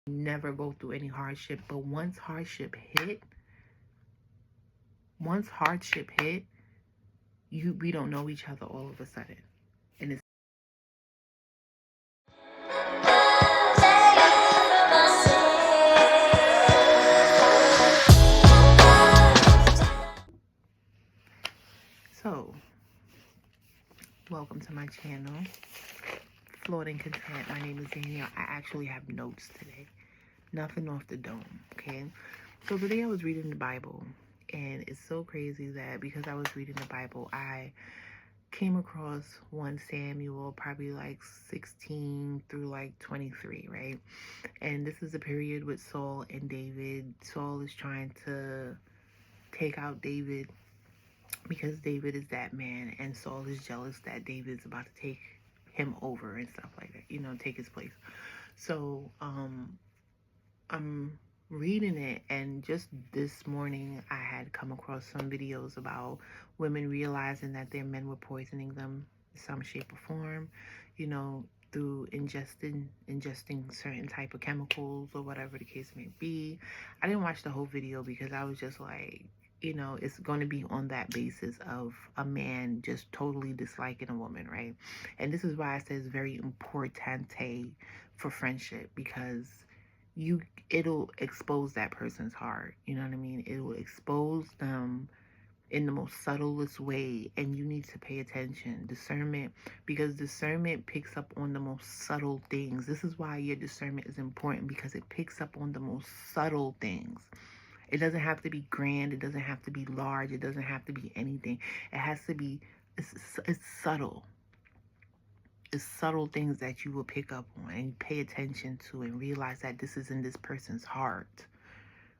never go through any hardship. But once hardship hit, we don't know each other all of a sudden. And it's so, welcome to my channel, Flawed and Content. My name is Danielle. I actually have notes today. Nothing off the dome, okay? So today I was reading the Bible, and it's so crazy that because I was reading the Bible, I came across 1 Samuel, probably like 16 through like 23, right? And this is a period with Saul and David. Saul is trying to take out David because David is that man, and Saul is jealous that David's about to take him over and stuff like that, take his place. So I'm reading it, and just this morning I had come across some videos about women realizing that their men were poisoning them in some shape or form, through ingesting certain type of chemicals or whatever the case may be. I didn't watch the whole video because I was just like, it's going to be on that basis of a man just totally disliking a woman, right? And this is why I say it's very important for friendship, because it'll expose that person's heart. You know what I mean? It will expose them in the most subtlest way, and you need to pay attention. Discernment, because discernment picks up on the most subtle things. This is why your discernment is important, because it picks up on the most subtle things. It doesn't have to be grand. It doesn't have to be large. It doesn't have to be anything. It has to be, it's subtle. It's subtle things that you will pick up on and pay attention to and realize that this is in this person's heart,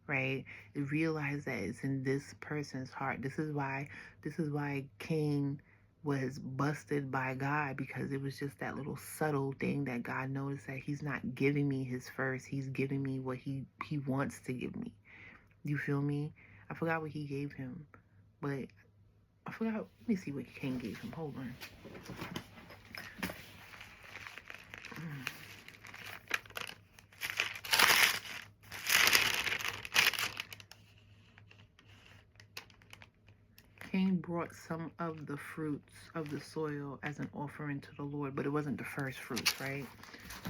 right? You realize that it's in this person's heart. This is why Cain was busted by God, because it was just that little subtle thing that God noticed, that he's not giving me his first. He's giving me what he wants to give me. You feel me? I forgot what he gave him, but I forgot. Let me see what Cain gave him. Hold on. Cain brought some of the fruits of the soil as an offering to the Lord, but it wasn't the first fruits, right?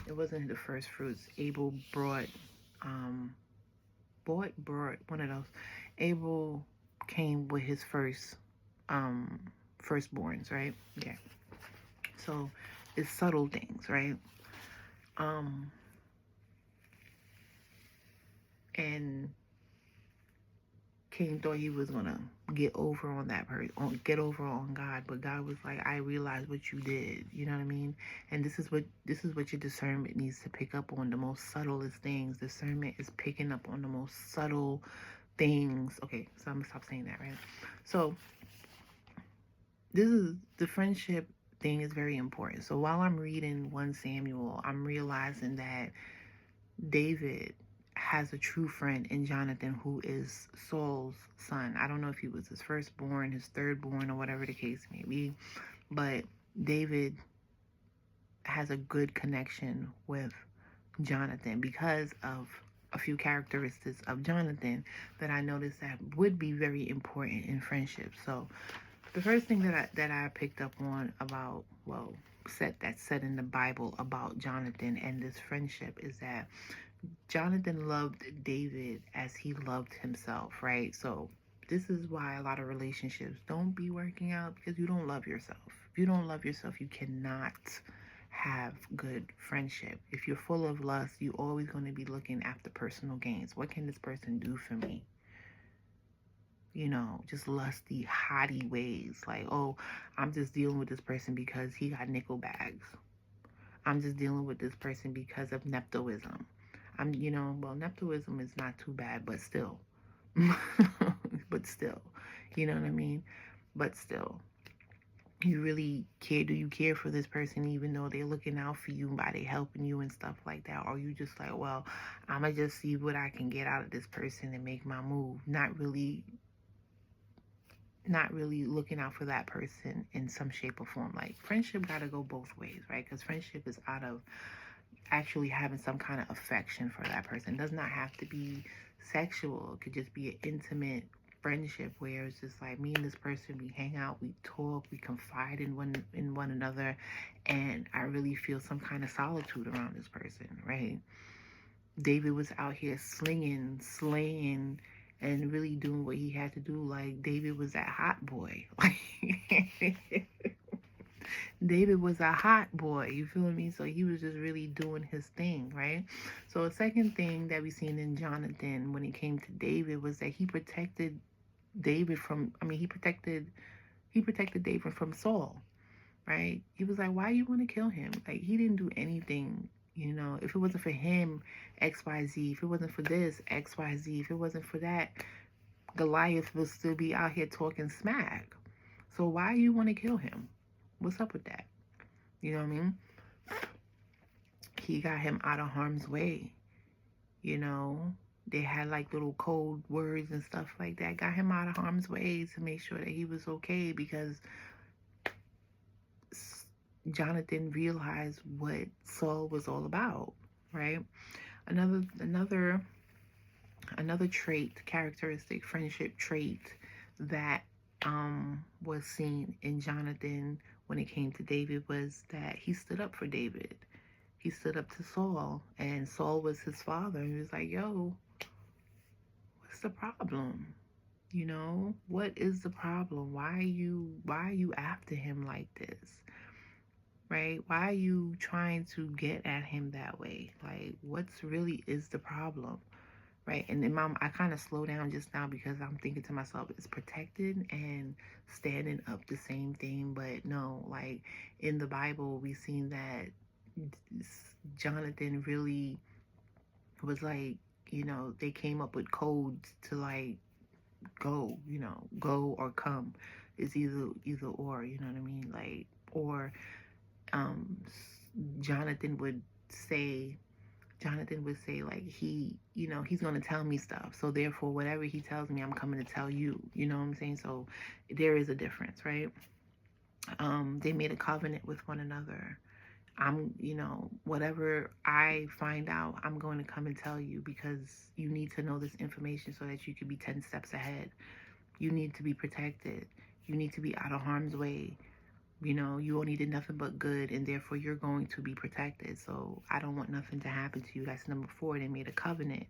It wasn't the first fruits. Abel brought one of those. Abel came with his firstborns, right? Yeah. So it's subtle things, right? And Cain thought he was gonna get over on that person, get over on God, but God was like, I realize what you did. You know what I mean? And this is what your discernment needs to pick up on, the most subtlest things. Discernment is picking up on the most subtle things. Okay, so I'm gonna stop saying that, right? So this is the friendship thing is very important. So while I'm reading 1 Samuel, I'm realizing that David has a true friend in Jonathan, who is Saul's son. I don't know if he was his firstborn, his thirdborn, or whatever the case may be, but David has a good connection with Jonathan because of a few characteristics of Jonathan that I noticed that would be very important in friendship. So the first thing that I picked up on about, that's said in the Bible about Jonathan and this friendship, is that Jonathan loved David as he loved himself, right? So this is why a lot of relationships don't be working out, because you don't love yourself. If you don't love yourself, you cannot have good friendship. If you're full of lust, you're always going to be looking after personal gains. What can this person do for me? Just lusty, haughty ways. Like, oh, I'm just dealing with this person because he got nickel bags. I'm just dealing with this person because of neptoism. Neptoism is not too bad, but still. But still. You know what I mean? But still. You really care? Do you care for this person even though they're looking out for you by they helping you and stuff like that? Or you just like, well, I'ma just see what I can get out of this person and make my move. Not really looking out for that person in some shape or form. Like, friendship gotta go both ways, right? Because friendship is out of actually having some kind of affection for that person. It does not have to be sexual. It could just be an intimate friendship where it's just like me and this person, we hang out, we talk, we confide in one another, and I really feel some kind of solitude around this person, right? David was out here slinging, slaying, and really doing what he had to do. Like David was that hot boy. David was a hot boy, you feel me? So he was just really doing his thing, right? So a second thing that we seen in Jonathan when it came to David was that he protected David from, I mean, he protected David from Saul, right? He was like, why you want to kill him? Like, he didn't do anything, you know. If it wasn't for him, XYZ. If it wasn't for this, XYZ. If it wasn't for that, Goliath will still be out here talking smack. So why you want to kill him? What's up with that? You know what I mean? He got him out of harm's way, you know. They had like little code words and stuff like that. Got him out of harm's way to make sure that he was okay, because Jonathan realized what Saul was all about, right? Another trait, characteristic, friendship trait that was seen in Jonathan when it came to David was that he stood up for David. He stood up to Saul, and Saul was his father. He was like, yo, what's the problem? You know, what is the problem? Why are you after him like this? Right? Why are you trying to get at him that way? Like, what's really is the problem? Right? And then I kind of slow down just now because I'm thinking to myself, it's protected and standing up the same thing. But no, like in the Bible, we've seen that Jonathan really was like, you know, they came up with codes to like go, you know, go or come. It's either or, you know what I mean? Like, or um Jonathan would say like, he, you know, he's going to tell me stuff, so therefore whatever he tells me, I'm coming to tell you, you know what I'm saying? So there is a difference, right? They made a covenant with one another. I'm, you know, whatever I find out, I'm going to come and tell you, because you need to know this information so that you can be 10 steps ahead. You need to be protected. You need to be out of harm's way. You know, you won't need nothing but good, and therefore you're going to be protected. So I don't want nothing to happen to you. That's number 4. They made a covenant.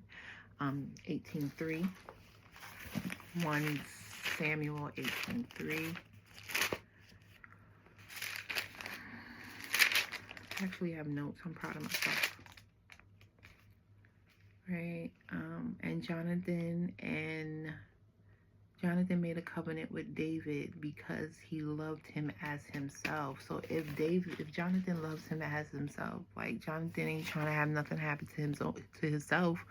18:3. 1 Samuel 18:3. I actually have notes. I'm proud of myself. Right? And Jonathan made a covenant with David because he loved him as himself. So if Jonathan loves him as himself, like Jonathan ain't trying to have nothing happen to him, to himself.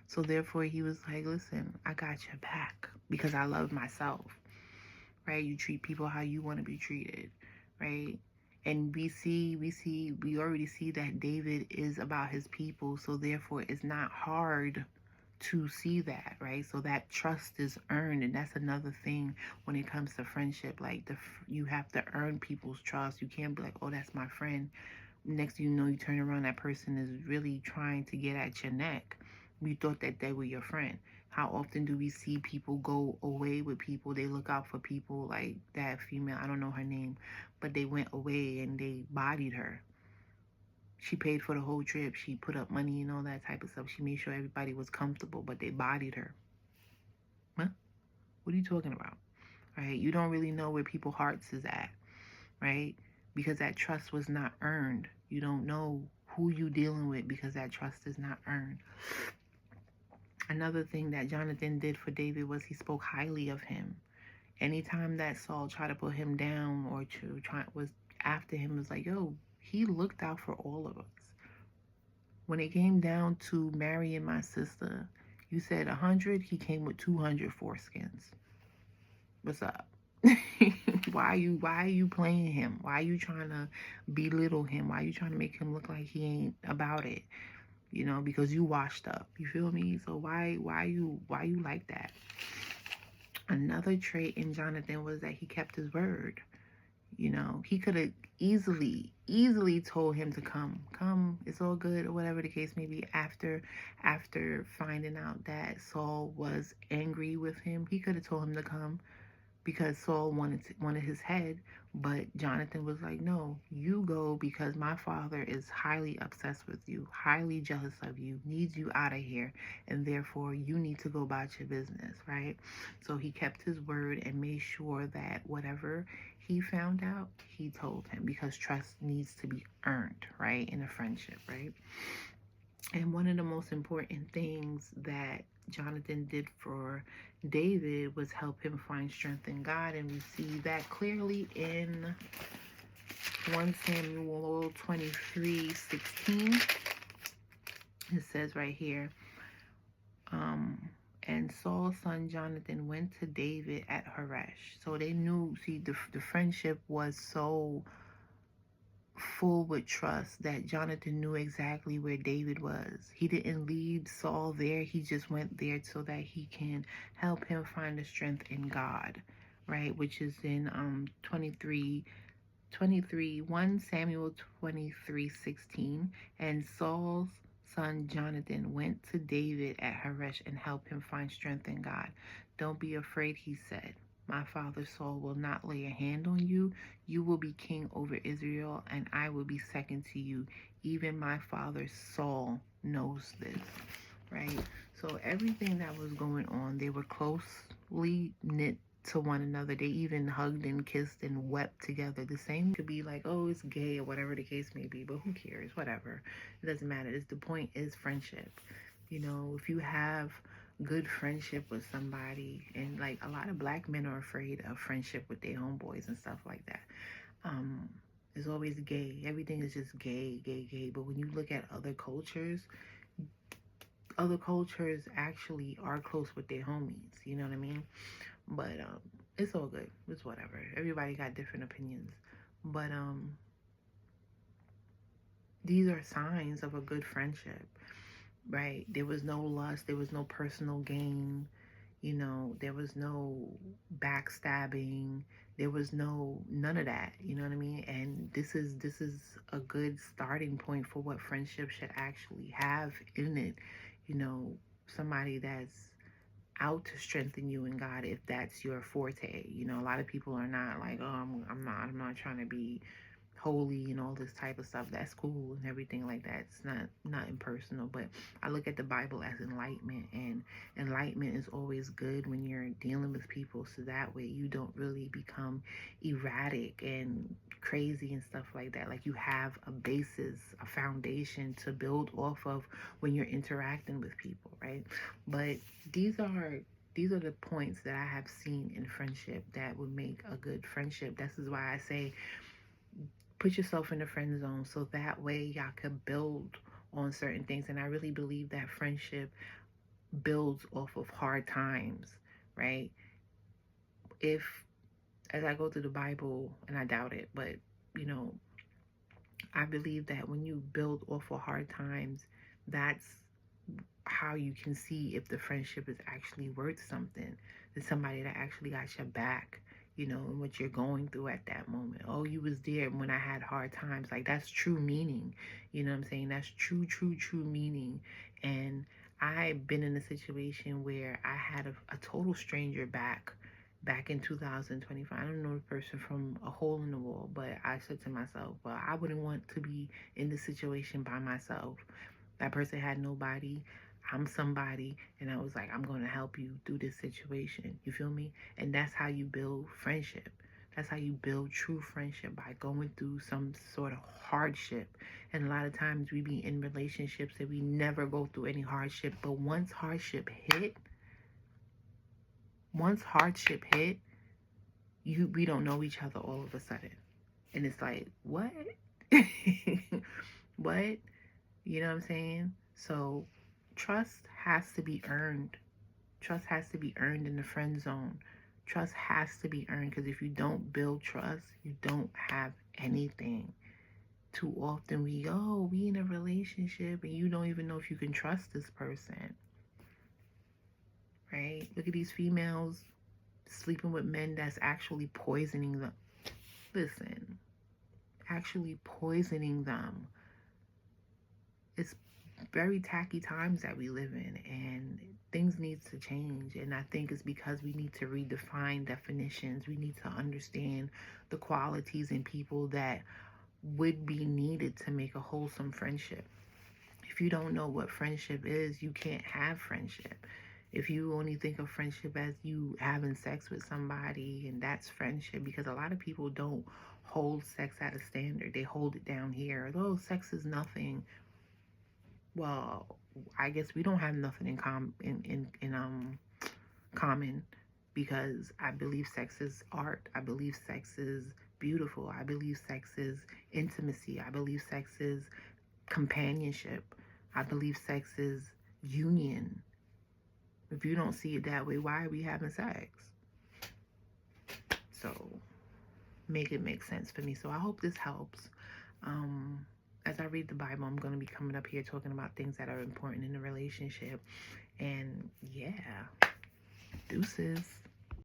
So therefore he was like, listen, I got your back because I love myself. Right? You treat people how you want to be treated, right? And we already see that David is about his people, so therefore it's not hard to see that, right? So that trust is earned, and that's another thing when it comes to friendship. Like you have to earn people's trust. You can't be like, oh, that's my friend. Next thing you know, you turn around, that person is really trying to get at your neck. You thought that they were your friend. How often do we see people go away with people? They look out for people, like that female, I don't know her name, but they went away and they bodied her. She paid for the whole trip. She put up money and all that type of stuff. She made sure everybody was comfortable, but they bodied her. Huh? What are you talking about? Right? You don't really know where people's hearts is at, right? Because that trust was not earned. You don't know who you dealing with because that trust is not earned. Another thing that Jonathan did for David was he spoke highly of him. Anytime that Saul tried to put him down or was after him, it was like, yo, he looked out for all of us. When it came down to marrying my sister, you said 100, he came with 200 foreskins. What's up? Why are you playing him? Why are you trying to belittle him? Why are you trying to make him look like he ain't about it? You know, because you washed up. You feel me? So why you like that? Another trait in Jonathan was that he kept his word. You know, he could have easily told him to come, it's all good, or whatever the case may be. After finding out that Saul was angry with him, he could have told him to come, because Saul wanted his head. But Jonathan was like, no, you go, because my father is highly obsessed with you, highly jealous of you, needs you out of here, and therefore you need to go about your business, right? So he kept his word and made sure that whatever he found out, he told him, because trust needs to be earned, right, in a friendship, right? And one of the most important things that Jonathan did for David was help him find strength in God. And we see that clearly in 1 Samuel 23:16. It says right here, and Saul's son Jonathan went to David at Horesh. So they knew, see, the friendship was so full with trust that Jonathan knew exactly where David was. He didn't leave Saul there. He just went there so that he can help him find the strength in God, right? Which is in 1 Samuel 23:16. And Saul's son Jonathan went to David at Horesh and helped him find strength in God. Don't be afraid, he said. My father Saul will not lay a hand on you. You will be king over Israel, and I will be second to you. Even my father Saul knows this, right? So everything that was going on, they were closely knit to one another. They even hugged and kissed and wept together. The same could be like, oh, it's gay or whatever the case may be, but who cares? Whatever. It doesn't matter. The point is friendship. You know, if you have good friendship with somebody, and like a lot of black men are afraid of friendship with their homeboys and stuff like that. It's always gay. Everything is just gay, gay, gay. But when you look at other cultures actually are close with their homies. You know what I mean? But it's all good. It's whatever. Everybody got different opinions. But these are signs of a good friendship, right? There was no lust, there was no personal gain, you know, there was no backstabbing, there was none of that, you know what I mean? And this is a good starting point for what friendship should actually have in it. You know, somebody that's out to strengthen you in God, if that's your forte. You know, a lot of people are not like, oh, I'm not trying to be holy and all this type of stuff. That's cool and everything like that. It's not impersonal, but I look at the Bible as enlightenment, and enlightenment is always good when you're dealing with people, so that way you don't really become erratic and crazy and stuff like that. Like, you have a basis, a foundation to build off of when you're interacting with people, right? But these are the points that I have seen in friendship that would make a good friendship. This is why I say put yourself in the friend zone, so that way y'all could build on certain things. And I really believe that friendship builds off of hard times, right? If, as I go through the Bible, and I doubt it, but you know, I believe that when you build off of hard times, that's how you can see if the friendship is actually worth something. There's somebody that actually got your back, you know, and what you're going through at that moment. Oh, you was there when I had hard times. Like, that's true meaning. You know what I'm saying? That's true meaning. And I've been in a situation where I had a total stranger back in 2025. I don't know the person from a hole in the wall, but I said to myself, well, I wouldn't want to be in this situation by myself. That person had nobody. I'm somebody, and I was like, I'm going to help you through this situation. You feel me? And that's how you build friendship. That's how you build true friendship, by going through some sort of hardship. And a lot of times we be in relationships that we never go through any hardship. But once hardship hit, we don't know each other all of a sudden. And it's like, what? What? You know what I'm saying? So trust has to be earned. Trust has to be earned in the friend zone. Trust has to be earned, because if you don't build trust, you don't have anything. Too often we in a relationship and you don't even know if you can trust this person. Right? Look at these females sleeping with men that's actually poisoning them. listen, actually poisoning them. It's very tacky times that we live in, and things need to change. And I think it's because we need to redefine definitions. We need to understand the qualities in people that would be needed to make a wholesome friendship. If you don't know what friendship is, you can't have friendship. If you only think of friendship as you having sex with somebody and that's friendship, because a lot of people don't hold sex at a standard. They hold it down here. Oh, sex is nothing. Well, I guess we don't have nothing in common, because I believe sex is art. I believe sex is beautiful. I believe sex is intimacy. I believe sex is companionship. I believe sex is union. If you don't see it that way, why are we having sex? So make it make sense for me. So I hope this helps. As I read the Bible, I'm going to be coming up here talking about things that are important in the relationship. And yeah, deuces.